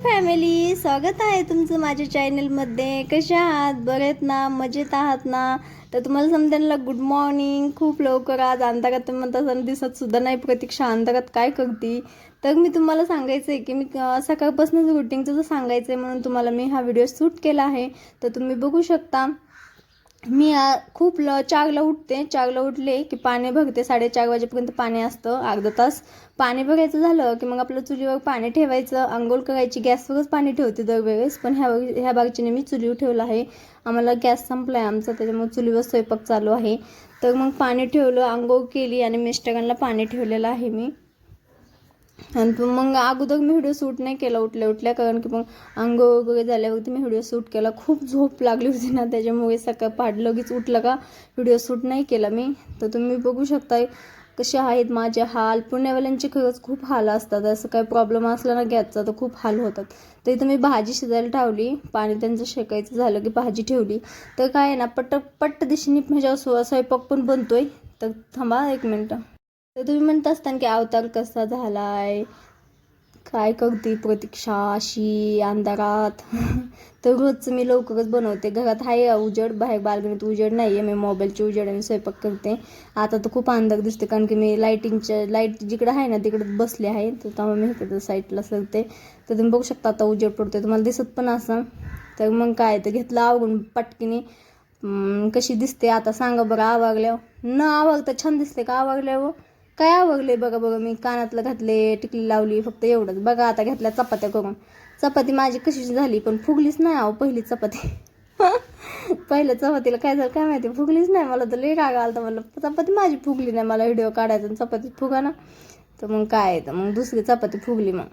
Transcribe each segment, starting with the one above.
Family, स्वागत आहे तुमचं माझ्या चॅनलमध्ये. कशा आहात? बरेत ना? मजेत आहात ना? तर तुम्हाला समजायला गुड मॉर्निंग. खूप लवकर आज अंधारात म्हणता दिसत सुद्धा नाही. प्रतीक्षा अंधारात काय करते? तर मी तुम्हाला सांगायचं आहे की मी सकाळपासूनच रुटीनचं जर सांगायचं आहे म्हणून तुम्हाला मी हा व्हिडिओ शूट केला आहे. तर तुम्ही बघू शकता. मी खूप 4ला उठते. 4ला उठले की पाणी भरते. 4:30 वाजेपर्यंत पाणी असतं, अर्धा तास. पाणी भरायचं झालं की मग आपलं चुलीवर पाणी ठेवायचं, अंघोळ करायची. गॅसवरच पाणी ठेवते दरवेळेस, पण ह्या बागचीने मी चुलीवर ठेवलं आहे. आम्हाला गॅस संपला आहे आमचा, त्याच्यामुळे चुलीवर स्वयंपाक चालू आहे. तर मग पाणी ठेवलं, अंघोळ केली आणि मिस्टरांना पाणी ठेवलेलं आहे मी. आणि मग अगोदर मी व्हिडिओ शूट नाही केला उठल्या कारण की मग अंघोळ वगैरे झाल्यावरती मी व्हिडिओ शूट केला. खूप झोप लागली होती ना, त्याच्यामुळे सकाळ पहाट लगेच उठलं का व्हिडिओ शूट नाही केला मी. तर तुम्ही बघू शकताय कसे आहेत माझे हाल. पुण्यावाल्यांचे खरंच खूप हाल असतात. असं काही प्रॉब्लेम असला ना गॅसचा तर खूप हाल होतात. तर इथं मी भाजी शिजायला ठेवली. पाणी त्यांचं शेकायचं झालं की भाजी ठेवली. तर काय आहे ना, पट्ट दिशेने माझ्या स्वयंपाक पण बनतोय. तर थांबा एक मिनटं. तर तुम्ही म्हणत असताना की अवतार कसा झालाय, काय करते प्रतीक्षा अशी अंधारात. तर रोजचं मी लवकरच बनवते. घरात आहे उजेड, बाहेर बाल्कनीत उजेड नाही आहे. मी मोबाईलची उजेड आणि स्वयंपाक करते. आता तर खूप अंधार दिसते कारण की मी लाईट जिकडे आहे ना तिकडे बसले आहे. तर तेव्हा मी इकडे साईडला सरते. तर तुम्ही बघू शकता आता उजेड पडतोय, तुम्हाला दिसत पण असं. तर मग काय, तर घेतलं आवरून पटकीने. कशी दिसते आता सांगा बरं आवरल्यावर? न आवरता छान दिसते का आवरल्यावर? काय आवडले बघा बघा. मी कानातलं घातले, टिकली लावली, फक्त एवढंच. बघा आता घेतल्या चपात्या करून. चपाती माझी कशीची झाली, पण फुगलीच नाही आहो पहिली चपाती. पहिल्या चपातीला काय झालं काय माहिती, फुगलीच नाही. मला तर लई राग आला. मला चपाती माझी फुगली नाही. मला व्हिडिओ काढायचा आणि चपाती फुगा ना. तर मग काय, तर मग दुसरी चपाती फुगली. मग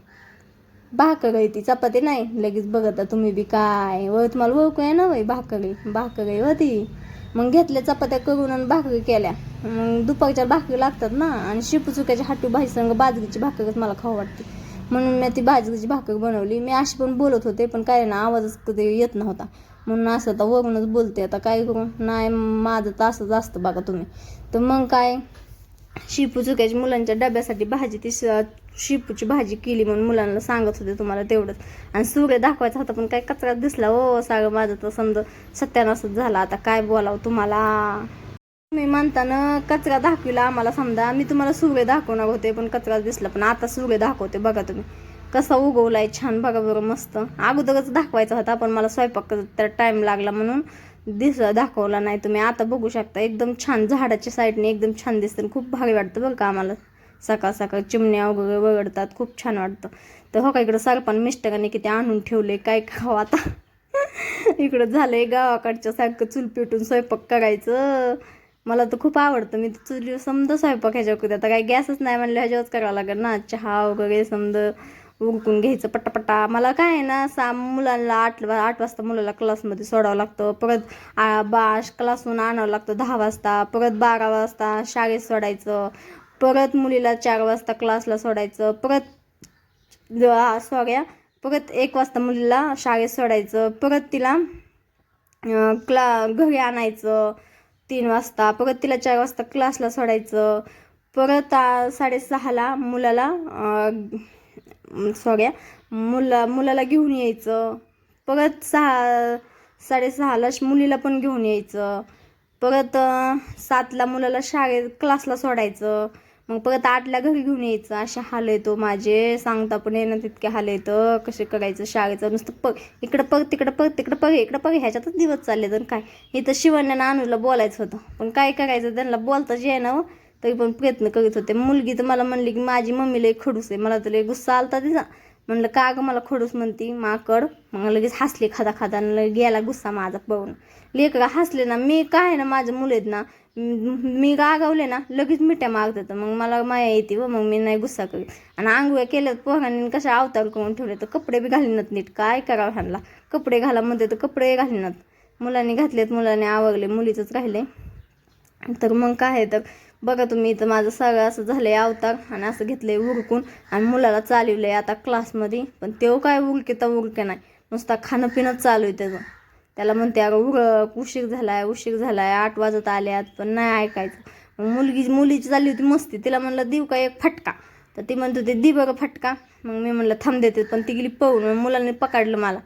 भाकर आहे ती, चपाती नाही. लगेच बघता तुम्ही बी काय तुम्हाला ओळखू आहे ना बाई. भाकर आहे व ती. मग घेतल्या चपात्या करून आणि भाकरी केल्या. मग दुपारच्या भाकरी लागतात ना, आणि शेपू चुक्याच्या हाटू भाजी संग बाजरीची भाकरच मला खाऊ वाटते, म्हणून मी ती बाजरीची भाकर बनवली. मी अशी पण बोलत होते, पण काय ना आवाजच कधी येत नव्हता, म्हणून असं आता वरूनच बोलते. आता काय करू, नाही माझं तर असंच असतं बघा तुम्ही. तर मग काय, शेपू चुक्याची मुलांच्या डब्यासाठी भाजी, ती शेपूची भाजी केली म्हणून मुलांना सांगत होते तुम्हाला तेवढंच. आणि सूर्य दाखवायचा होता पण काय कचरा दिसला हो सगळं. माझं तर समजा सत्यानाशच झाला. आता काय बोलावं तुम्हाला. मी म्हणताना कचरा दाखविला आम्हाला, समजा मी तुम्हाला सूर्य दाखवणार होते पण कचरा दिसला. पण आता सूर्य दाखवते बघा तुम्ही कसा उगवलाय छान. बघा बरं मस्त. अगोदरच दाखवायचा होता पण मला स्वयंपाक तर टाइम लागला म्हणून दाखवला नाही. तुम्ही आता बघू शकता एकदम छान झाडाच्या साईडने एकदम छान दिसतं. खूप भारी वाटतं बरं का आम्हाला. सकाळ सकाळ चिमण्या वगैरे वगळतात, खूप छान वाटतं. तर हो का, इकडं सरपण मिस्टरांनी किती आणून ठेवले, काय खाऊ आता. इकडं झालंय गावाकडच्या सारखं चूल पेटून स्वयंपाक करायचं. मला तर खूप आवडतं. मी तर चुली समजा स्वयंपाक ह्याच्यावर करते. आता काही गॅसच नाही म्हणलं ह्याच्यावरच करावं लागेल ना. चहा वगैरे समजा उरकून घ्यायचं पटापटा. मला काय आहे ना, मुलांना 8 वाजता मुलाला क्लासमध्ये सोडावं लागतं. परत क्लासहून आणावं लागतं 10 वाजता. परत 12 वाजता शाळेत सोडायचं. परत मुलीला 4 वाजता क्लासला सोडायचं. परत 1 वाजता मुलीला शाळेत सोडायचं. परत तिला घरी आणायचं 3 वाजता. परत तिला 4 वाजता क्लासला सोडायचं. परत 6:30ला मुलाला घेऊन यायचं. परत 6:30ला मुलीला पण घेऊन यायचं. परत 7ला मुलाला क्लासला सोडायचं. मग परत 8ला घरी घेऊन यायचं. असे हाल येतो माझे, सांगता पण येणं तितके हाल येतं. कसे करायचं शाळेचं नुसतं इकडं तिकडं ह्याच्यातच दिवस चालले. तर काय, इथं शिवण्यानं अनुला बोलायचं होतं पण काय करायचं, त्यांना बोलताच येईना. तरी पण प्रयत्न करीत होते. मुलगी तर मला म्हणली की माझी मम्मी लई खडूस आहे. मला तर लई गुस्सा आलता तिचा. म्हणलं का ग मला खडूस म्हणती माकड. मग लगेच हसले खादा गेला गुस्सा माझा पळून. लेकरं हसले ना, मी काय ना माझं मुलं आहेत ना, मी रागावले ना लगेच मिठ्या मागतात. मग मला माया येते व मग मी नाही गुस्सा करीत. आणि आंघोळ्या केल्यात पोरांनी कशा अवतार करून ठेवले, तर कपडे बी घालीनात नीट. काय करावं ह्यांना, कपडे घाला म्हणते तर कपडे घालीनात. मुलांनी घातलेत, मुलांनी आवरले, मुलीचंच राहिले. तर मग काय, तर बघा तुम्ही इथं माझं सगळं असं झालंय अवतार. आणि असं घेतलंय उरकून आणि मुलाला चालवलंय आता क्लासमध्ये. पण तेव्हा काय उरके नाही, नुसता खाणं पिणं चालू आहे त्याचं. त्याला म्हणते अगं उशीर झालाय 8 वाजत आल्यात, पण नाही ऐकायचं. मुलीची चालली होती मस्ती. तिला म्हणलं देऊ का एक फटका, तर ती म्हणत होती दी बरं फटका. मग मी म्हणलं थांब देते, पण ती गेली पळून. मग मुलांनी पकडलं मला.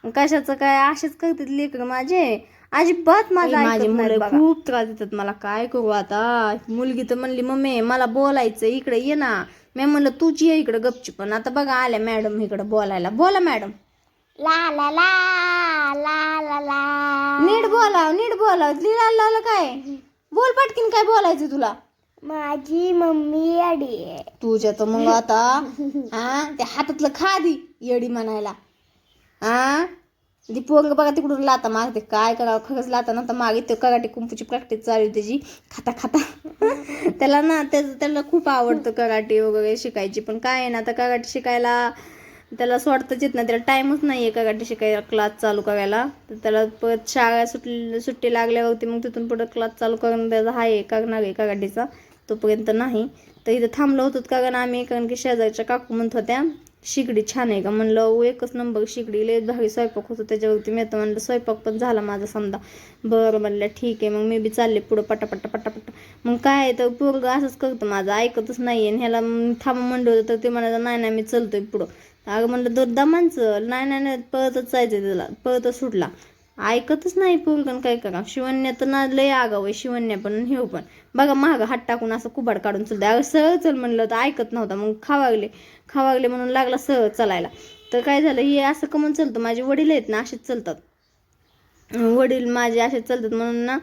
मग कशाचं काय असेच करतात लेकरं माझे, अजिबात माझी मुलं खूप त्रास देतात मला. काय करू आता. मुलगी तर म्हणली मम्मी मला बोलायचं, इकडे ये ना. मी म्हणलं तूच ये इकडं गपची. पण आता बघा आल्या मॅडम इकडं बोलायला. बोला मॅडम. ला ला ला ला ला ला. नीट बोला लिहिला काय बोल पटकीन, काय बोलायचं तुला. माझी मम्मी अडी आहे. तुझ्या तर मग आता त्या हातातलं खादी येडी म्हणायला. ती पोरग बघा तिकडून लाता मागते. काय करावं खरंच लाता नंतर मागे ते कराटे कुंफूची प्रॅक्टिस चालू आहे त्याची खाता खाता. त्याला ना त्याला खूप आवडतं कराटे वगैरे शिकायची. पण काय आहे ना आता कराटे शिकायला त्याला सोडताच येत नाही. त्याला टाईमच नाही आहे कराटे शिकायला, क्लास चालू करायला. तर त्याला परत शाळा सुट्टी लागल्यावरती मग तिथून पुढं क्लास चालू करणं त्याचा आहे, करणार आहे कराटेचा. तोपर्यंत नाही. तर इथं थांबलो होतो कारण आम्ही, कारण की शेजारच्या काकू म्हणत होत्या शिकडी छान आहे का. म्हणलं एकच नंबर शिकडी, लय भारी स्वयंपाक होतो त्याच्यावरती. मी तर म्हणलं स्वयंपाक पण झाला माझा समजा. बरं म्हणलं ठीक आहे. मग मी बी चालले पुढं पटापट्टा पटापट्टा. मग काय तर पोरगं असंच करतं माझं, ऐकतच नाही आहे. ह्याला थांब म्हणलं होतं तर ते म्हणायचं नाही मी चलतोय पुढं. अगं म्हणलं दमान चल. नाही पळतच जायचं त्याला, पळतच सुटला. ऐकतच नाही पोरगण. काय करा. शिवण्या तर ना लय आगाव आहे, शिवण्या पण हे पण बघा महाग हात टाकून असं कुबाड काढून चलते. अगं सहज चल म्हणलं तर ऐकत नव्हता. मग खावागले म्हणून लागला सहज चालायला. तर काय झालं, हे असं कमून चालतं. माझे वडील आहेत ना असेच चालतात, वडील माझे असेच चालतात म्हणून ना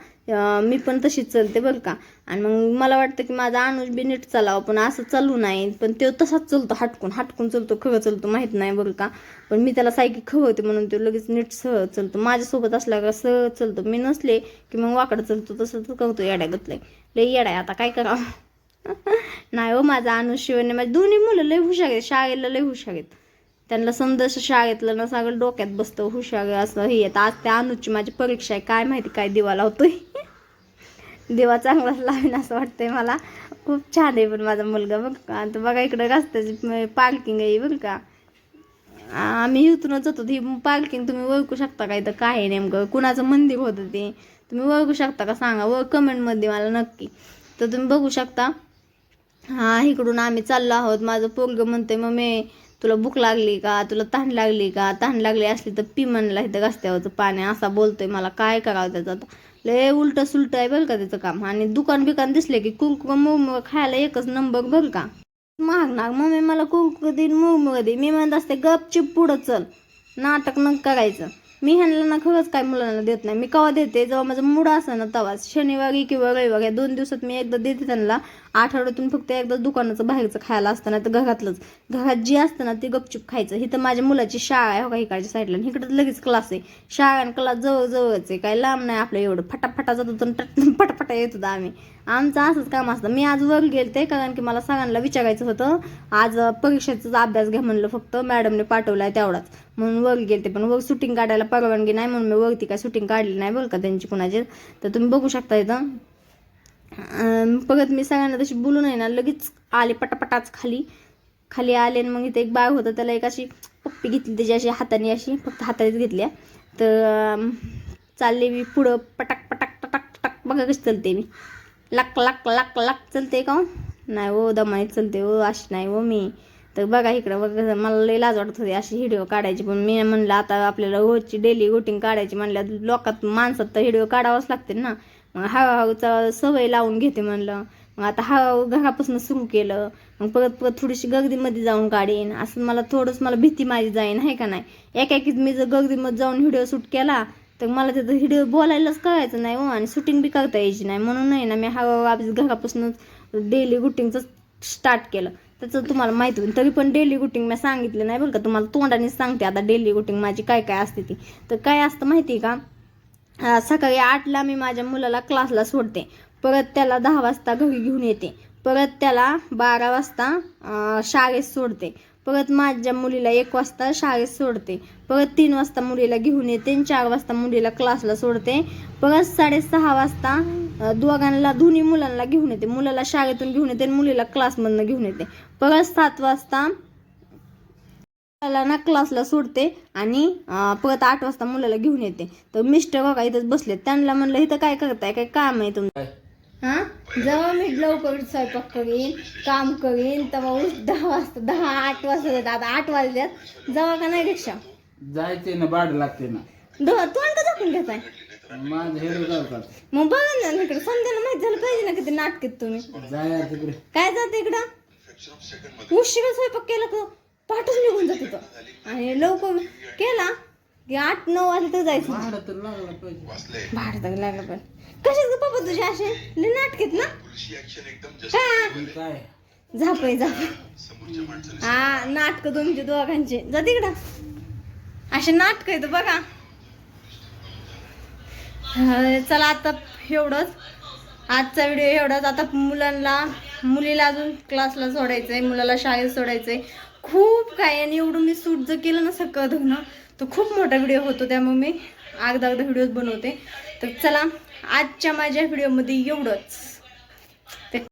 मी पण तशीच चालते बरं का. आणि मग मला वाटतं की माझा अनुज बी नीट चालावं, पण असं चालू नाही. पण तो तसाच चालतो, हटकून चालतो, खरं चालतो माहीत नाही बरं का. पण मी त्याला सायकी खवते म्हणून तो लगेच नीट सहज चालतो. माझ्यासोबत असला का सहज चालतो. मी नसले की मग वाकडं चालतो. तसं तर करतो येड्यागतलंय. लय येडा आहे आता काय करावं. नाही हो माझा अनुज शिवण्य माझी दोन्ही मुलं लय हुशार आहेत, शाळेला लय हुशार आहेत. त्यांना समजा शाळेतलं ना सगळं डोक्यात बसतं, हुशार असं हे येतं. आज त्या अनुजची माझी परीक्षा आहे, काय माहिती काय दिवा लावतोय. दिवा चांगलाच लावेन असं वाटतंय मला. खूप छान आहे पण माझा मुलगा बघ का. आता बघा इकडं रस्त्याची पार्किंग आहे बरं का. आम्ही इथूनच जातो. ही पार्किंग तुम्ही ओळखू शकता का, इथं काय आहे नेमकं, कुणाचं मंदिर होतं ते तुम्ही ओळखू शकता का सांगा कमेंटमध्ये मला नक्की. तर तुम्ही बघू शकता. इकडून आम्ही चाललो आहोत. माझं पोरगं म्हणतंय मम्मी तुला भूक लागली का, तुला तहान लागली का, तहान लागली असली तर पी म्हणला इथं रस्त्यावरचं पाणी असा बोलतोय. मला काय करावं त्याचं आता. लय उलट सुलट आहे बरं का त्याचं काम. आणि दुकान दिसले की कुरकुर मुरमुर खायला एकच नंबर बरं का. मागणार मम्मी मला कुरकुर देईन मुरमुर दे. मी म्हणत असते गपचिप पुढं चल, नाटक न करायचं. मी ह्यांना ना खरंच काय मुलांना देत नाही. मी केव्हा देते जेव्हा माझं मूड असं ना तेव्हाच, शनिवारी किंवा रविवारी या 2 दिवसात मी एकदा देते त्यांना. आठवड्यातून फक्त एकदा दुकानाचं बाहेरचं खायला असतं ना तर घरातलंच. घरात जी असतं ना ती गपचूप खायचं. ही तर माझ्या मुलाची शाळा आहे हो का इकडच्या साईडला, इकडं लगेच क्लास आहे. शाळा आणि क्लास जवळच आहे, काय लांब नाही आपलं एवढं. फटाफटा जात होतं फटाफटा येत होतं आम्ही. आमचं असंच काम असतं. मी आज वर गेलते कारण की मला सगळ्यांना विचारायचं होतं. आज परीक्षेचा अभ्यास घ्या म्हणलं, फक्त मॅडमने पाठवलाय तेवढाच म्हणून वर गेलते. पण वर शूटिंग काढायला परवानगी नाही म्हणून मी वरती काय शूटिंग काढली नाही बरं का त्यांची कुणाची. तर तुम्ही बघू शकता इथं. परत मी सगळ्यांना तशी बोलून आहे ना लगेच आले पटापटाच खाली आले. आणि मग इथे एक बाग होतं, त्याला एक अशी पप्पी घेतली त्याची अशी हाताने, अशी फक्त हातानेच घेतल्या. तर चालले मी पुढं पटाक पटाक टटाक टटाक. बघा कशी चलते मी, लाक लाक लाक लाक चलते का नाही हो, दमाने चलते हो, अशी नाही हो मी. तर बघा इकडं बघा, मला लई लाज वाटत होती अशी व्हिडिओ काढायची. पण मी म्हणलं आता आपल्याला रोजची डेली रुटीन काढायची म्हणल्या लोकात माणसात तर व्हिडिओ काढावंच लागते ना. मग हळूहळूचा सवय लावून घेते म्हणलं. मग आता हळूहळू घरापासून सुरू केलं. मग परत थोडीशी गर्दीमध्ये जाऊन काढेन असं मला भीती माझी जाईन आहे का नाही. एकाएकीच मी जर गर्दीमध्ये जाऊन व्हिडिओ शूट केला तर मला तिथं व्हिडिओ बोलायलाच कळायचं नाही हो, आणि शूटिंग बी करता यायची नाही. म्हणून नाही ना मी हळूहळू घरापासूनच डेली रुटीनचं स्टार्ट केलं. त्याचं तुम्हाला माहिती होईल. तरी पण डेली रुटीन मी सांगितलं नाही बरं का तुम्हाला, तोंडानेच सांगते आता डेली रुटीन माझी काय काय असते ती. तर काय असतं माहिती आहे का, सकाळी 8ला मी माझ्या मुलाला क्लासला सोडते. परत त्याला 10 वाजता घरी घेऊन येते. परत त्याला 12 वाजता शाळेत सोडते. परत माझ्या मुलीला 1 वाजता शाळेत सोडते. परत 3 वाजता मुलीला घेऊन येते. 4 वाजता मुलीला क्लासला सोडते. परत 6:30 वाजता दोन्ही मुलांना घेऊन येते. मुलाला शाळेतून घेऊन येते आणि मुलीला क्लासमधनं घेऊन येते. परत 7 वाजता मुलाला ना क्लासला सोडते आणि परत 8 वाजता मुलाला घेऊन येते. तर मिस्टर बघा इथंच बसले. त्यांना म्हणलं इथं काय करताय, काय काम आहे तुमचं. हा जेव्हा मी लवकर स्वयंपाक करीन काम करीन तेव्हा 10 वाजता 8 वाजता येतात. आता 8 वाजल्यात जेव्हा का नाही रिक्षा जायचे ना भाडं लागते ना तोंड का दाखवून घेताय माझं हेरो जातात मग बघा ना इकडे समजायला माहित झालं पाहिजे ना किती नाटकीत तुम्ही जाया तिकडे काय जाते इकडं उशिरा स्वयंपाक केला का पाठच निघून जात होतं आणि लवकर केला की 8-9 वाजता तर जायचं भाडं तर लागलं पाहिजे भाड तर लागलं पण कशाच ग पप्पा तुझे असे लय नाटकेत ना हा काय झापय हा नाटक तुमचे दोघांचे जा तिकडं असे नाटक आहेत बघा चला आता एवढंच आजचा व्हिडिओ एवढाच. आता मुलीला अजून क्लासला सोडायचंय मुलाला शाळेत सोडायचंय खूप काय आणि एवढं मी सूट जर केलं ना सगळं धुणं तर खूप मोठा व्हिडिओ होतो त्यामुळे मी अर्धा व्हिडिओज बनवते. तर चला आजच्या माझ्या व्हिडिओमध्ये एवढंच.